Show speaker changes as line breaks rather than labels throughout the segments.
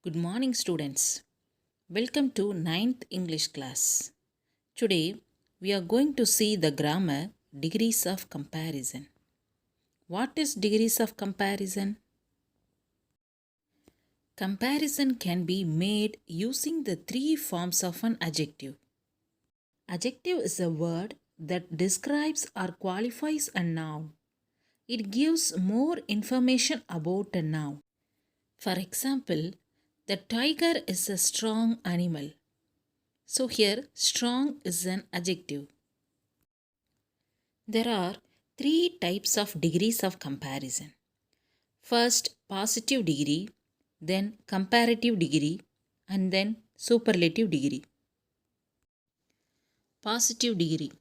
Good morning, students. Welcome to ninth English class. Today, we are going to see the grammar degrees of comparison. What is degrees of comparison? Comparison can be made using the three forms of an adjective. Adjective is a word that describes or qualifies a noun. It gives more information about a noun. For example, the tiger is a strong animal. So here, strong is an adjective. There are three types of degrees of comparison. First, positive degree, then comparative degree, and then superlative degree. Positive degree.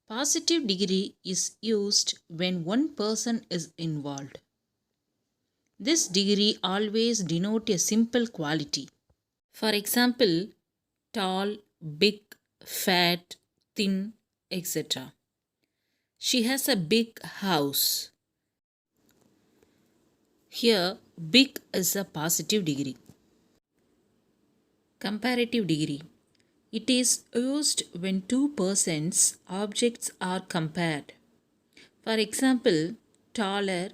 Positive degree is used when one person is involved. This degree always denotes a simple quality. For example, tall, big, fat, thin, etc. She has a big house. Here, big is a positive degree. Comparative degree. It is used when two persons' objects are compared. For example, taller,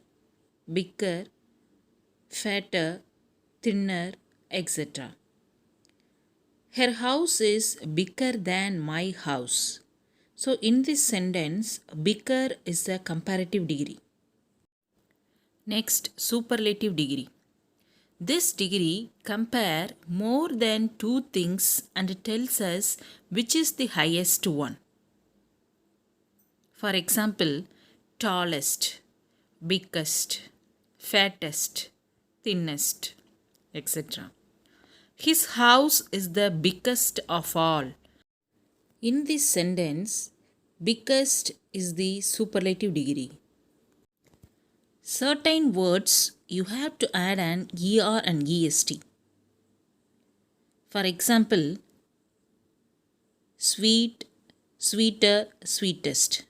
bigger, fatter, thinner, etc. Her house is bigger than my house. So, in this sentence, bigger is a comparative degree. Next, superlative degree. This degree compare more than two things and tells us which is the highest one. For example, tallest, biggest, fattest, thinnest, etc. His house is the biggest of all. In this sentence, biggest is the superlative degree. Certain words you have to add an er and est. For example, sweet, sweeter, sweetest.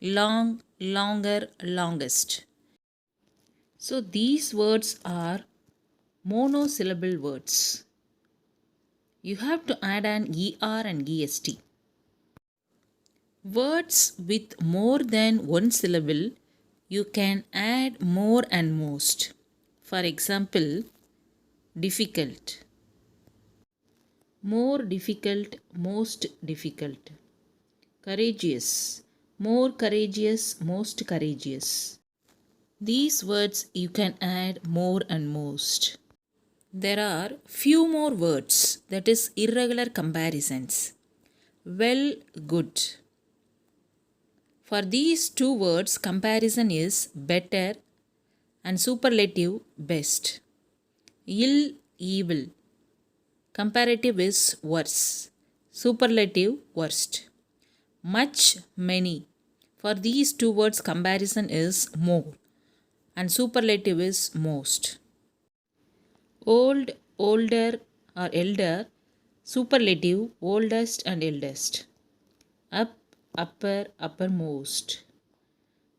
Long, longer, longest. So these words are monosyllable words. You have to add an er and est. Words with more than one syllable, you can add more and most. For example, difficult. More difficult, most difficult. Courageous. More courageous, most courageous. These words you can add more and most. There are few more words, that is irregular comparisons. Well, good. For these two words, comparison is better and superlative best. Ill, evil. Comparative is worse. Superlative worst. Much, many. For these two words, comparison is more and superlative is most. Old, older or elder, superlative oldest and eldest. Up, upper, uppermost.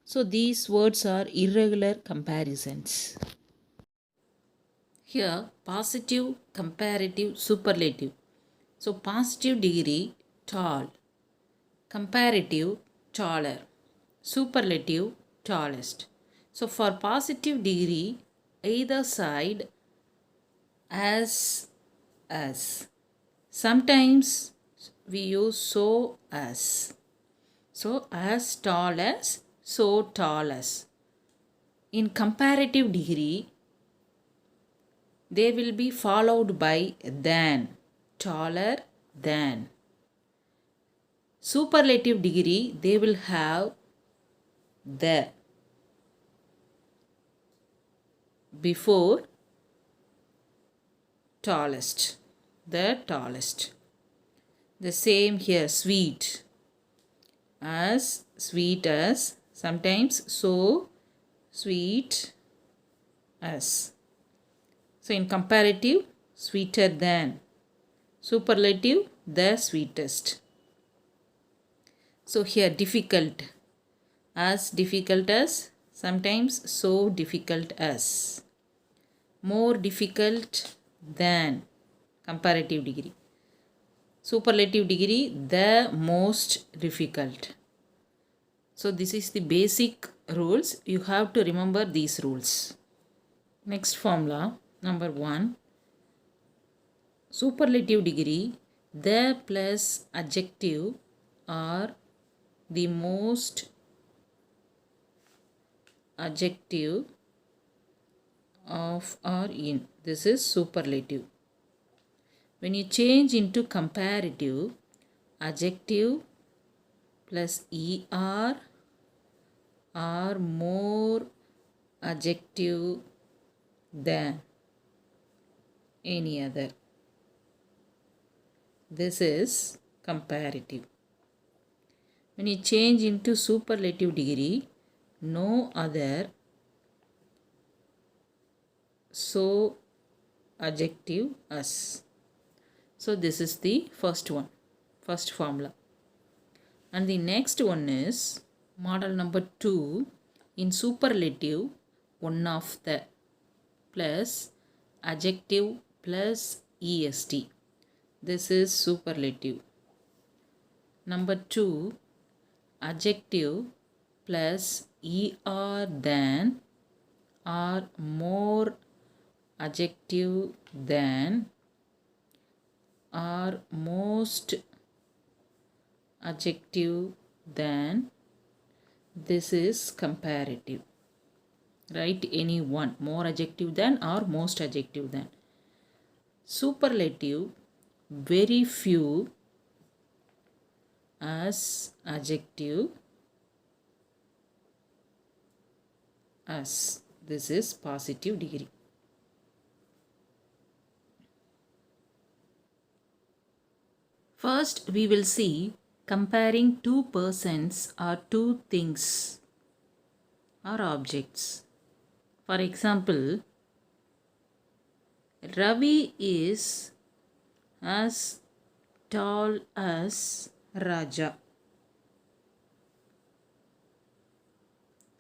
So these words are irregular comparisons. Here, positive, comparative, superlative. So positive degree, tall. Comparative, taller. Superlative, tallest. So for positive degree, either side as. Sometimes we use so as. So as tall as, so tall as. In comparative degree, they will be followed by than, taller than. Superlative degree, they will have the before tallest, the tallest. The same here, sweet. As sweet as, sometimes so sweet as. So in comparative, sweeter than. Superlative, the sweetest. So here difficult. As difficult as, sometimes so difficult as. more difficult than, comparative degree. Superlative degree, the most difficult. So this is the basic rules. You have to remember these rules. Next formula, number 1. Superlative degree, the plus adjective or the most adjective of or in. This is superlative. When you change into comparative, adjective plus er or more adjective than any other. This is comparative. When you change into superlative degree, no other so adjective as. So this is the first one, first formula. And the next one is model number 2. In superlative, one of the plus adjective plus est. This is superlative. Number 2, adjective plus er than or more adjective than or most adjective than. This is comparative. Write any one, more adjective than or most adjective than. Superlative, very few as adjective as. This is positive degree. First, we will see comparing two persons or two things or objects. For example, Ravi is as tall as Raja.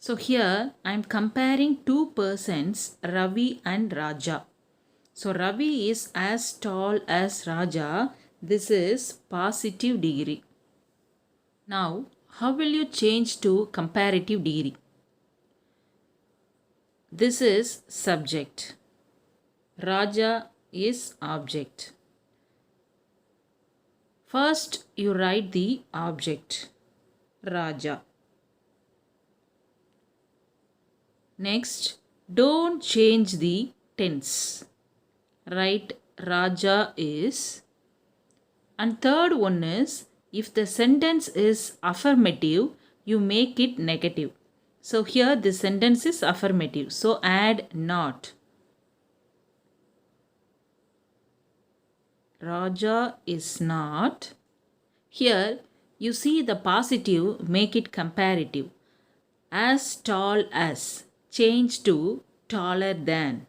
So here I am comparing two persons, Ravi and Raja. So Ravi is as tall as Raja. This is positive degree. Now, how will you change to comparative degree? This is subject. Raja is object. First, you write the object, Raja. Next, don't change the tense. Write Raja is. And third one is, if the sentence is affirmative, you make it negative. So here the sentence is affirmative. So add not. Raja is not. Here you see the positive, make it comparative. As tall as, change to taller than.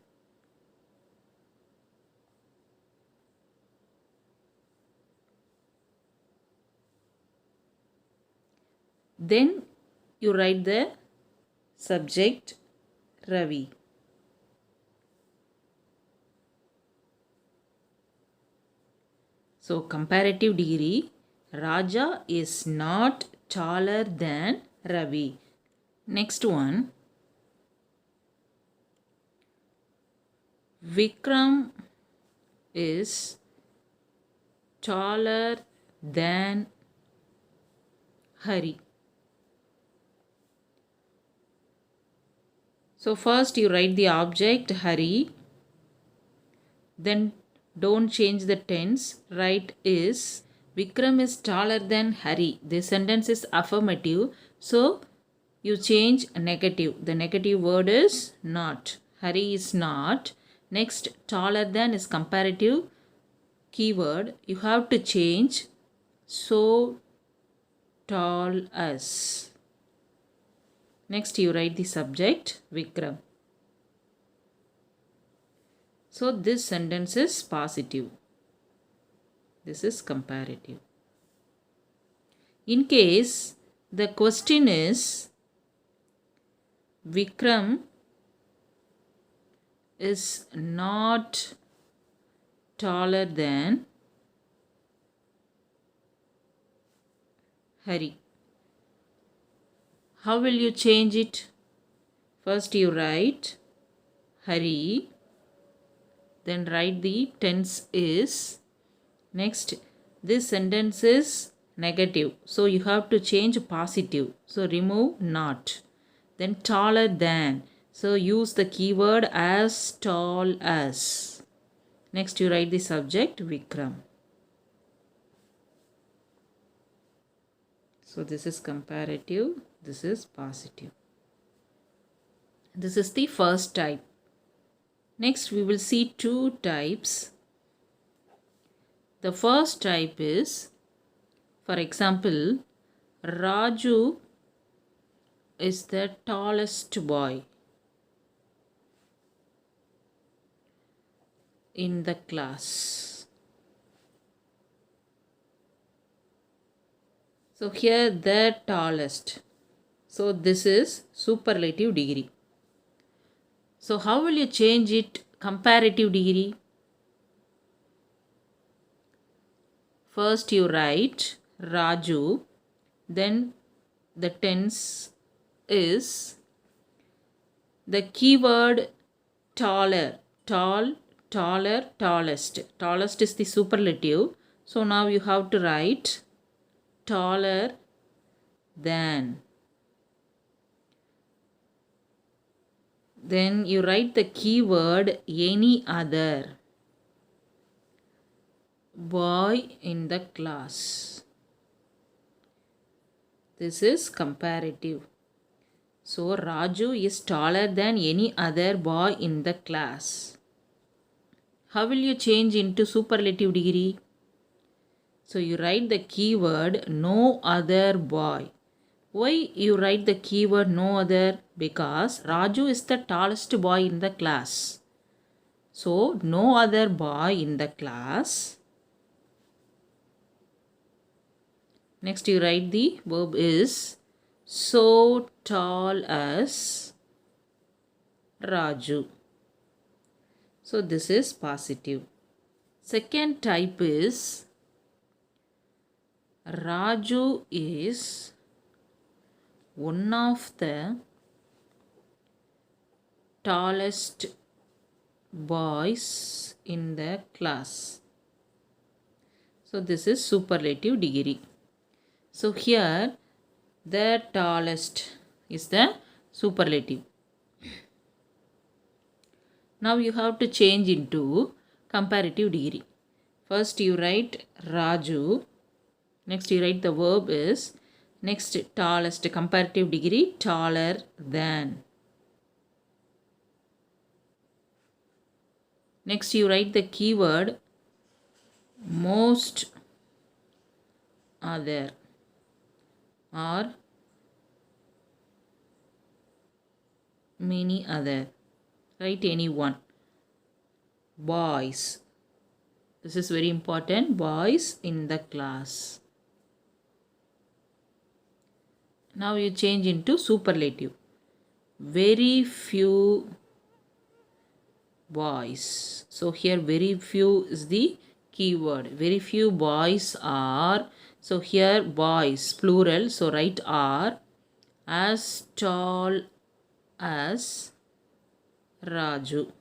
Then you write the subject Ravi. So comparative degree, Raja is not taller than Ravi. Next one, Vikram is taller than Hari. So first you write the object Hari, then don't change the tense, write is. Vikram is taller than Hari. This sentence is affirmative, so you change negative. The negative word is not. Hari is not. Next, taller than is comparative keyword. You have to change so tall as. Next, you write the subject Vikram. So this sentence is positive. This is comparative. In case the question is Vikram is not taller than Hari. How will you change it? First you write Hari, then write the tense is. Next, this sentence is negative, so you have to change positive. So remove not. Then taller than, so use the keyword as tall as. Next you write the subject Vikram. So this is comparative, this is positive. This is the first type. Next we will see two types. The first type is, for example, Raju is the tallest boy in the class. So here the tallest. So this is superlative degree. So how will you change it comparative degree? First you write Raju, then the tense is the keyword taller, tall, taller, tallest. Tallest is the superlative. So now you have to write taller than. Then you write the keyword any other boy in the class. This is comparative. So Raju is taller than any other boy in the class. How will you change into superlative degree? So you write the keyword no other boy. Why you write the keyword no other? Because Raju is the tallest boy in the class. So no other boy in the class. Next you write the verb is so tall as Raju. So this is positive. Second type is Raju is one of the tallest boys in the class. So this is superlative degree. So here the tallest is the superlative. Now you have to change into comparative degree. First you write Raju. Next you write the verb is. Next tallest, comparative degree, taller than. Next you write the keyword most other or many other. Write any one. Boys. This is very important. Boys in the class. Now you change into superlative. Very few boys. So here very few is the keyword. Very few boys are. So here boys plural. So write are as tall as Raju.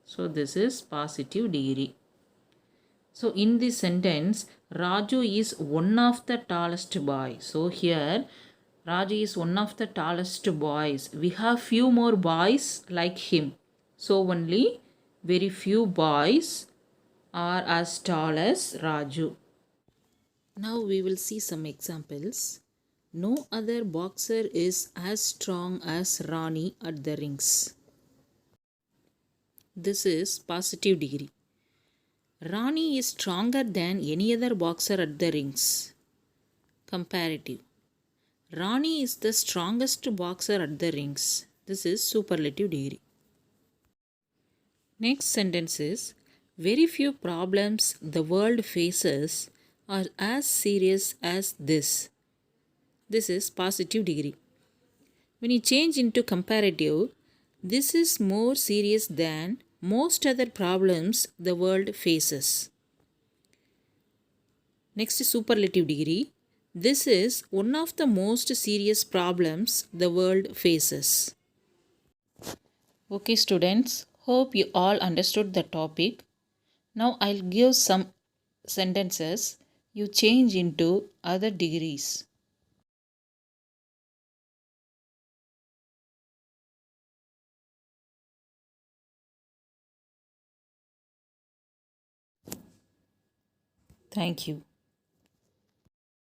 So this is positive degree. So in this sentence, Raju is one of the tallest boys. So here Raju is one of the tallest boys. We have few more boys like him. So only very few boys are as tall as Raju. Now we will see some examples. No other boxer is as strong as Rani at the rings. This is positive degree. Rani is stronger than any other boxer at the rings. Comparative. Rani is the strongest boxer at the rings. This is superlative degree. Next sentence is, very few problems the world faces are as serious as this. This is positive degree. When you change into comparative, this is more serious than most other problems the world faces. Next is superlative degree. This is one of the most serious problems the world faces. Okay, students, hope you all understood the topic. Now I'll give some sentences you change into other degrees. Thank you.